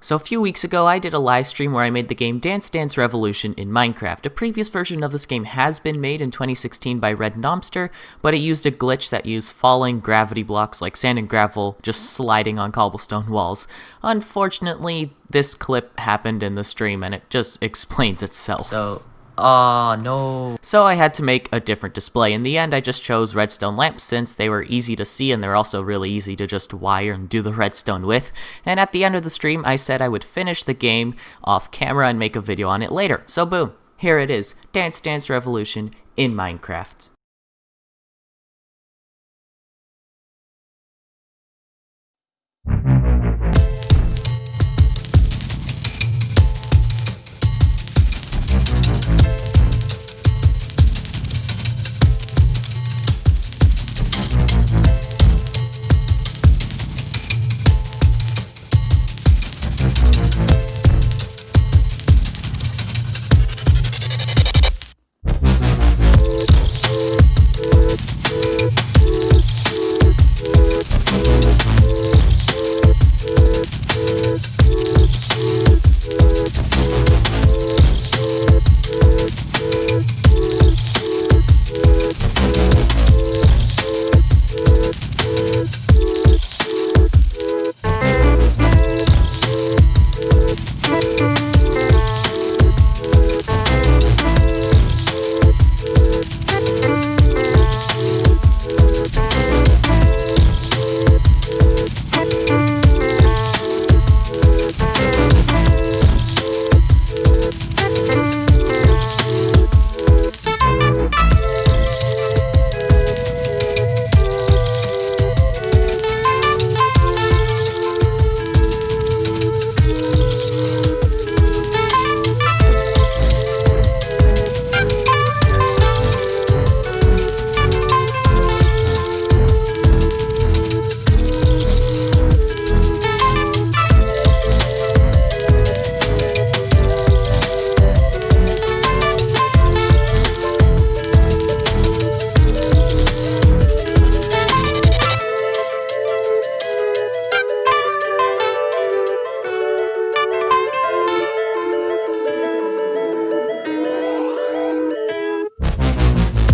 So a few weeks ago, I did a live stream where I made the game Dance Dance Revolution in Minecraft. A previous version of this game has been made in 2016 by Red Nomster, but it used a glitch that used falling gravity blocks like sand and gravel just sliding on cobblestone walls. Unfortunately, this clip happened in the stream and it just explains itself. No. So I had to make a different display. In the end, I just chose redstone lamps since they were easy to see and they're also really easy to just wire and do the redstone with. And at the end of the stream, I said I would finish the game off camera and make a video on it later. So boom, here it is, Dance Dance Revolution in Minecraft.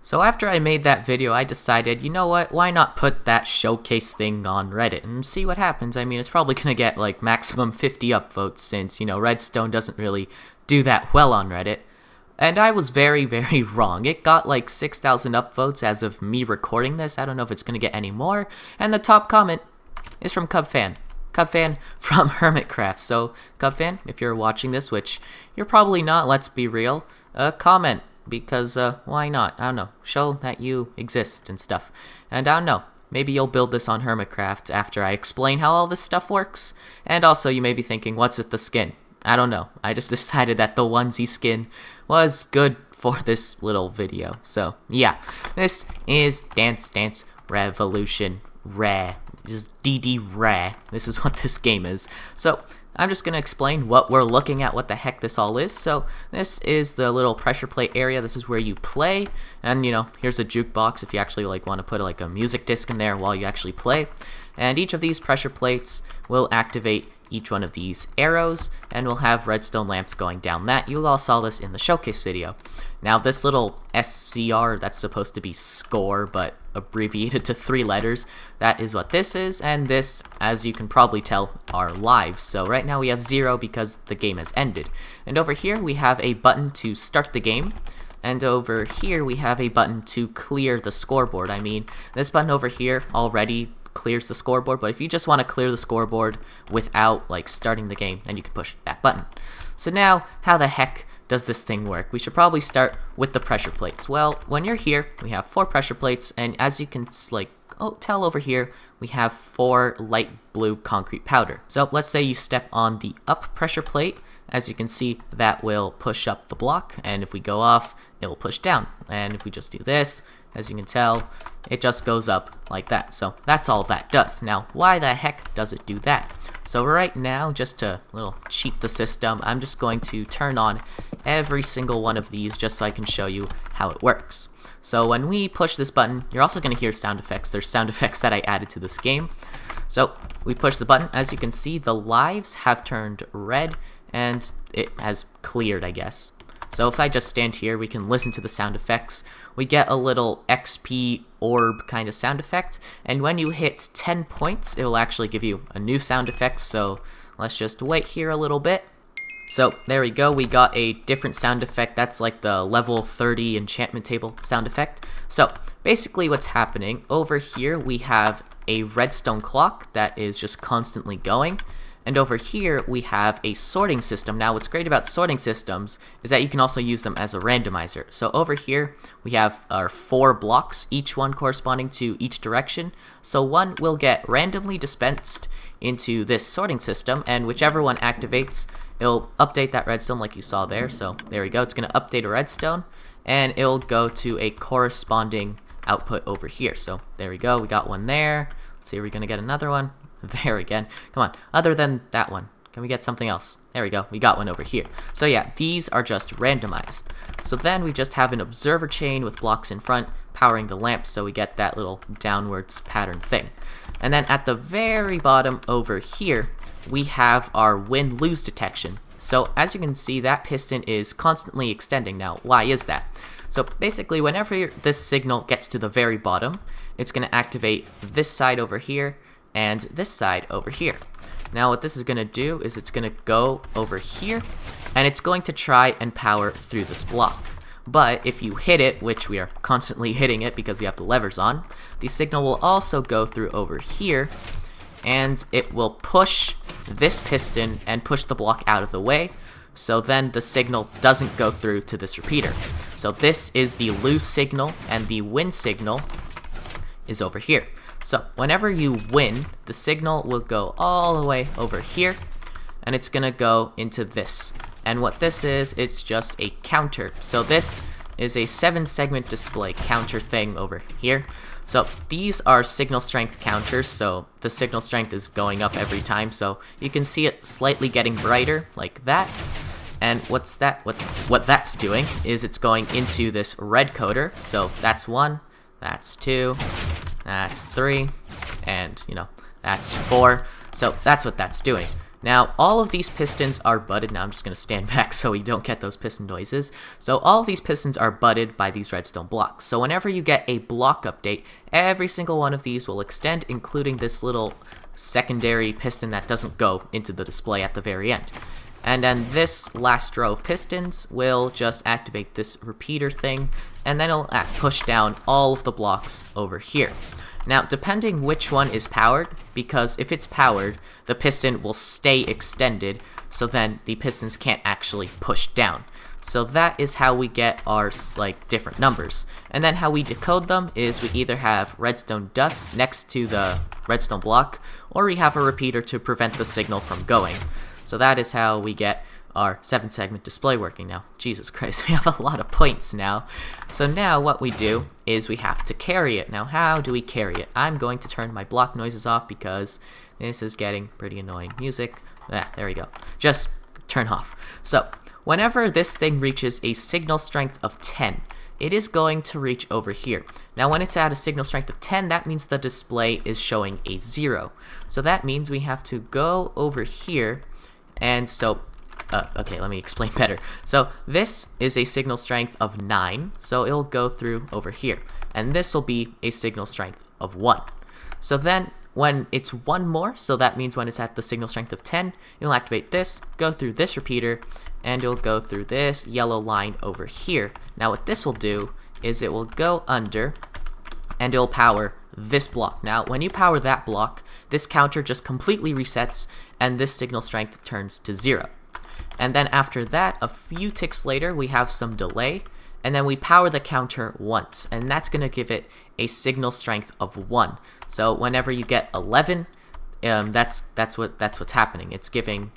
So after I made that video, I decided, you know what, why not put that showcase thing on Reddit and see what happens. I mean, it's probably gonna get like maximum 50 upvotes since, you know, Redstone doesn't really do that well on Reddit. And I was very, very wrong. It got like 6,000 upvotes as of me recording this. I don't know if it's gonna get any more. And the top comment is from Cubfan. Cubfan from Hermitcraft. So, Cubfan, if you're watching this, which you're probably not, let's be real, comment. Because, why not? I don't know. Show that you exist and stuff. And I don't know. Maybe you'll build this on Hermitcraft after I explain how all this stuff works. And also, you may be thinking, what's with the skin? I don't know. I just decided that the onesie skin was good for this little video. So, yeah. This is Dance Dance Revolution Rare. Just DD Rare. This is what this game is. So, I'm just going to explain what we're looking at, what the heck this all is. So this is the little pressure plate area. This is where you play. And, you know, here's a jukebox if you actually like want to put like a music disc in there while you actually play. And each of these pressure plates will activate each one of these arrows, and we'll have redstone lamps going down that. You all saw this in the showcase video. Now this little SCR, that's supposed to be score, but abbreviated to 3 letters, that is what this is, and this, as you can probably tell, are lives. So right now we have 0 because the game has ended. And over here we have a button to start the game, and over here we have a button to clear the scoreboard. I mean, this button over here already clears the scoreboard, but if you just want to clear the scoreboard without like starting the game, then you can push that button. So now, how the heck does this thing work? We should probably start with the pressure plates. Well, when you're here, we have 4 pressure plates, and as you can tell over here, we have 4 light blue concrete powder. So let's say you step on the up pressure plate. As you can see, that will push up the block, and if we go off, it will push down. And if we just do this, as you can tell, it just goes up like that. So that's all that does. Now, why the heck does it do that? So right now, just to cheat the system, I'm just going to turn on every single one of these just so I can show you how it works. So when we push this button, you're also going to hear sound effects. There's sound effects that I added to this game. So we push the button. As you can see, the lives have turned red and it has cleared, I guess. So if I just stand here, we can listen to the sound effects. We get a little XP orb kind of sound effect, and when you hit 10 points, it will actually give you a new sound effect. So let's just wait here a little bit. So there we go, we got a different sound effect. That's like the level 30 enchantment table sound effect. So basically what's happening, over here we have a redstone clock that is just constantly going. And over here, we have a sorting system. Now, what's great about sorting systems is that you can also use them as a randomizer. So over here, we have our 4 blocks, each one corresponding to each direction. So one will get randomly dispensed into this sorting system, and whichever one activates, it'll update that redstone like you saw there. So there we go, it's going to update a redstone, and it'll go to a corresponding output over here. So there we go, we got one there. Let's see, are we going to get another one? There again. Come on. Other than that one, can we get something else? There we go. We got one over here. So yeah, these are just randomized. So then we just have an observer chain with blocks in front powering the lamp, so we get that little downwards pattern thing. And then at the very bottom over here, we have our win-lose detection. So as you can see, that piston is constantly extending. Now, why is that? So basically, whenever this signal gets to the very bottom, it's going to activate this side over here and this side over here. Now what this is going to do is it's going to go over here, and it's going to try and power through this block. But if you hit it, which we are constantly hitting it because we have the levers on, the signal will also go through over here, and it will push this piston and push the block out of the way, so then the signal doesn't go through to this repeater. So this is the lose signal, and the win signal is over here. So whenever you win, the signal will go all the way over here, and it's gonna go into this. And what this is, it's just a counter. So this is a 7-segment display counter thing over here. So these are signal strength counters, so the signal strength is going up every time. So you can see it slightly getting brighter like that. And what that's doing is it's going into this red coder. So that's 1, that's 2, that's 3, and that's 4. So that's what that's doing. Now all of these pistons are butted. Now I'm just going to stand back so we don't get those piston noises. So all of these pistons are butted by these redstone blocks. So whenever you get a block update, every single one of these will extend, including this little secondary piston that doesn't go into the display at the very end. And then this last row of pistons will just activate this repeater thing, and then it'll push down all of the blocks over here. Now, depending which one is powered, because if it's powered, the piston will stay extended, so then the pistons can't actually push down. So that is how we get our different numbers. And then how we decode them is we either have redstone dust next to the redstone block, or we have a repeater to prevent the signal from going. So that is how we get our 7-segment display working now. Jesus Christ, we have a lot of points now. So now what we do is we have to carry it. Now how do we carry it? I'm going to turn my block noises off because this is getting pretty annoying. Music, there we go. Just turn off. So whenever this thing reaches a signal strength of 10, it is going to reach over here. Now when it's at a signal strength of 10, that means the display is showing a 0. So that means we have to go over here. And so, okay, let me explain better. So this is a signal strength of 9, so it'll go through over here. And this will be a signal strength of 1. So then when it's 1 more, so that means when it's at the signal strength of 10, it'll activate this, go through this repeater, and it'll go through this yellow line over here. Now what this will do is it will go under, and it'll power this block. Now when you power that block, this counter just completely resets, and this signal strength turns to 0. And then after that, a few ticks later, we have some delay, and then we power the counter once, and that's going to give it a signal strength of 1. So whenever you get 11, that's what's happening. It's giving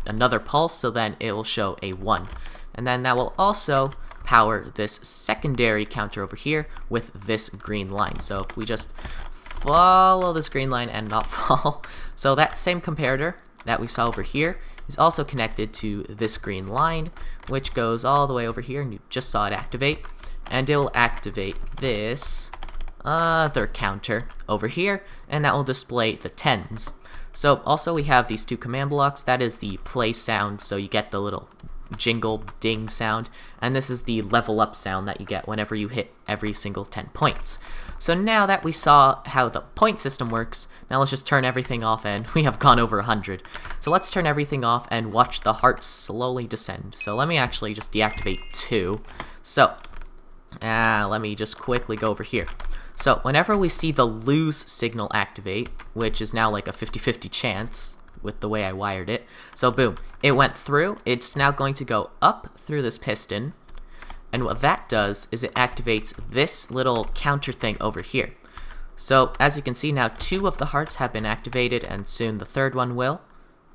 another pulse, so then it will show a 1. And then that will also power this secondary counter over here with this green line. So if we just follow this green line and not fall. So that same comparator that we saw over here is also connected to this green line, which goes all the way over here, and you just saw it activate. And it will activate this other counter over here, and that will display the 10s. So also we have these two command blocks. That is the play sound, so you get the little jingle ding sound, and this is the level up sound that you get whenever you hit every single 10 points. So now that we saw how the point system works, now let's just turn everything off, and we have gone over 100. So let's turn everything off and watch the hearts slowly descend. So let me actually just deactivate 2. So let me just quickly go over here. So whenever we see the lose signal activate, which is now like a 50-50 chance with the way I wired it, so boom, it went through. It's now going to go up through this piston, and what that does is it activates this little counter thing over here. So as you can see now, 2 of the hearts have been activated, and soon the 3rd one will.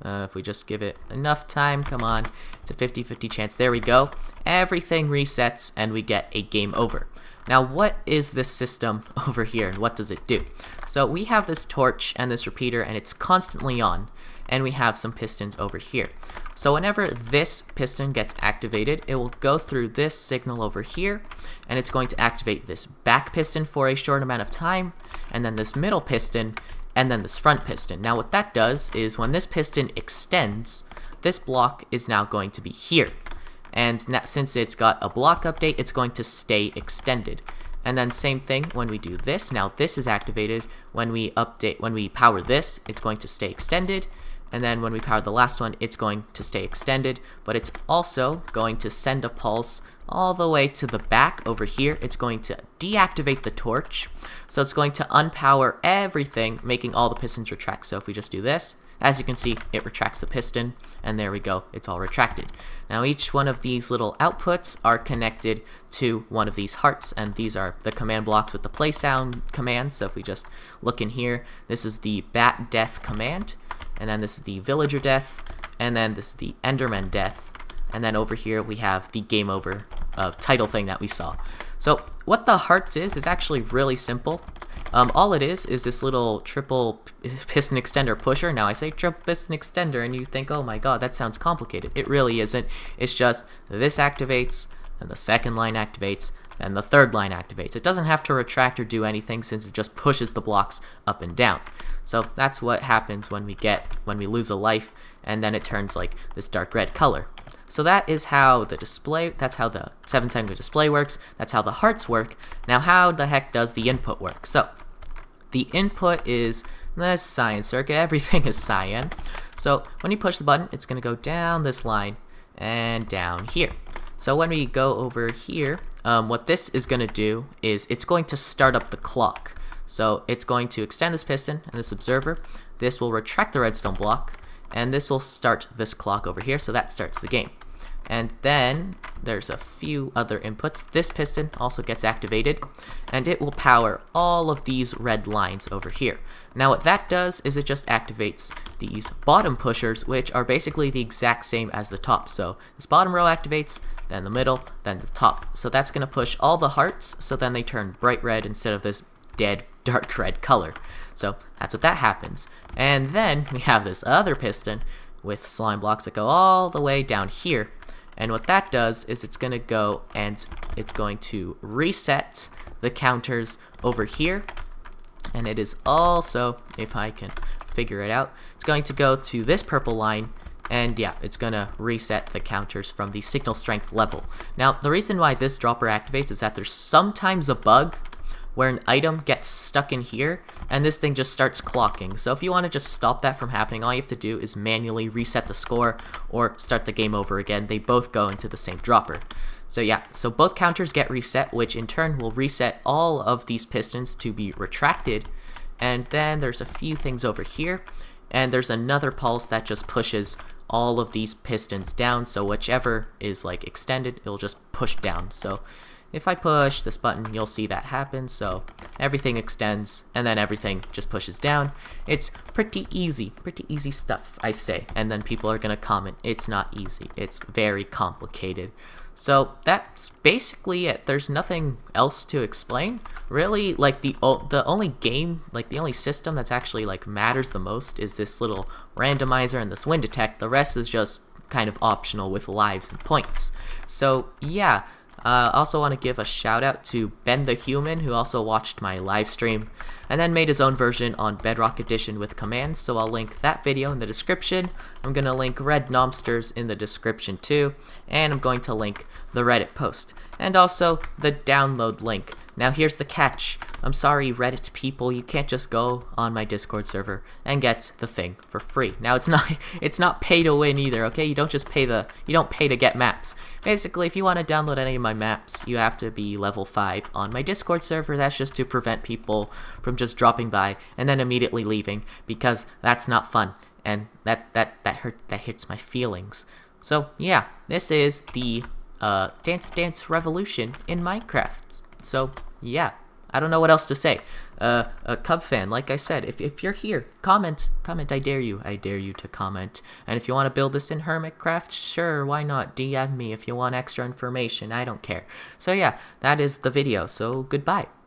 If we just give it enough time, come on, it's a 50-50 chance. There we go. Everything resets and we get a game over. Now what is this system over here and what does it do? So we have this torch and this repeater, and it's constantly on, and we have some pistons over here. So whenever this piston gets activated, it will go through this signal over here, and it's going to activate this back piston for a short amount of time, and then this middle piston, and then this front piston. Now what that does is when this piston extends, this block is now going to be here. And since it's got a block update, it's going to stay extended. And then same thing when we do this. Now this is activated. When we power this, it's going to stay extended. And then when we power the last one, it's going to stay extended. But it's also going to send a pulse all the way to the back over here. It's going to deactivate the torch. So it's going to unpower everything, making all the pistons retract. So if we just do this, as you can see, it retracts the piston, and there we go, it's all retracted. Now each one of these little outputs are connected to one of these hearts, and these are the command blocks with the play sound command. So if we just look in here, this is the bat death command, and then this is the villager death, and then this is the enderman death, and then over here we have the game over title thing that we saw. So what the hearts is actually really simple. All it is this little triple piston extender pusher. Now I say triple piston extender and you think, oh my god, that sounds complicated. It really isn't. It's just this activates, and the second line activates, and the third line activates. It doesn't have to retract or do anything since it just pushes the blocks up and down. So that's what happens when we lose a life, and then it turns like this dark red color. So that is how that's how the 7-segment display works. That's how the hearts work. Now how the heck does the input work? So the input is this cyan circuit. Everything is cyan. So when you push the button, it's going to go down this line and down here. So when we go over here, what this is going to do is it's going to start up the clock. So it's going to extend this piston and this observer. This will retract the redstone block, and this will start this clock over here. So that starts the game. And then there's a few other inputs. This piston also gets activated, and it will power all of these red lines over here. Now what that does is it just activates these bottom pushers, which are basically the exact same as the top. So this bottom row activates, then the middle, then the top. So that's going to push all the hearts, so then they turn bright red instead of this dead dark red color. So that's what that happens. And then we have this other piston with slime blocks that go all the way down here. And what that does is it's going to go and it's going to reset the counters over here. And it is also, if I can figure it out, it's going to go to this purple line. And yeah, it's going to reset the counters from the signal strength level. Now, the reason why this dropper activates is that there's sometimes a bug where an item gets stuck in here and this thing just starts clocking. So if you want to just stop that from happening, all you have to do is manually reset the score or start the game over again. They both go into the same dropper. So yeah, so both counters get reset, which in turn will reset all of these pistons to be retracted. And then there's a few things over here, and there's another pulse that just pushes all of these pistons down. So whichever is like extended, it'll just push down. So if I push this button, you'll see that happen. So everything extends, and then everything just pushes down. It's pretty easy stuff, I say. And then people are gonna comment, it's not easy, it's very complicated. So that's basically it. There's nothing else to explain. Really, like the only system that's actually like matters the most is this little randomizer and this wind detect. The rest is just kind of optional with lives and points. So yeah. Also want to give a shout out to Ben the Human, who also watched my live stream and then made his own version on Bedrock Edition with commands, so I'll link that video in the description. I'm going to link Red Nomsters in the description too, and I'm going to link the Reddit post, and also the download link. Now here's the catch. I'm sorry, Reddit people, you can't just go on my Discord server and get the thing for free. Now it's not pay to win either, okay? You don't pay to get maps. Basically, if you want to download any of my maps, you have to be level 5 on my Discord server. That's just to prevent people from just dropping by and then immediately leaving, because that's not fun, and that hits my feelings. So yeah, this is the Dance Dance Revolution in Minecraft. So yeah, I don't know what else to say. A Cub fan, like I said, if you're here, comment, I dare you to comment. And if you want to build this in Hermitcraft, sure, why not? DM me if you want extra information, I don't care. So yeah, that is the video, so goodbye.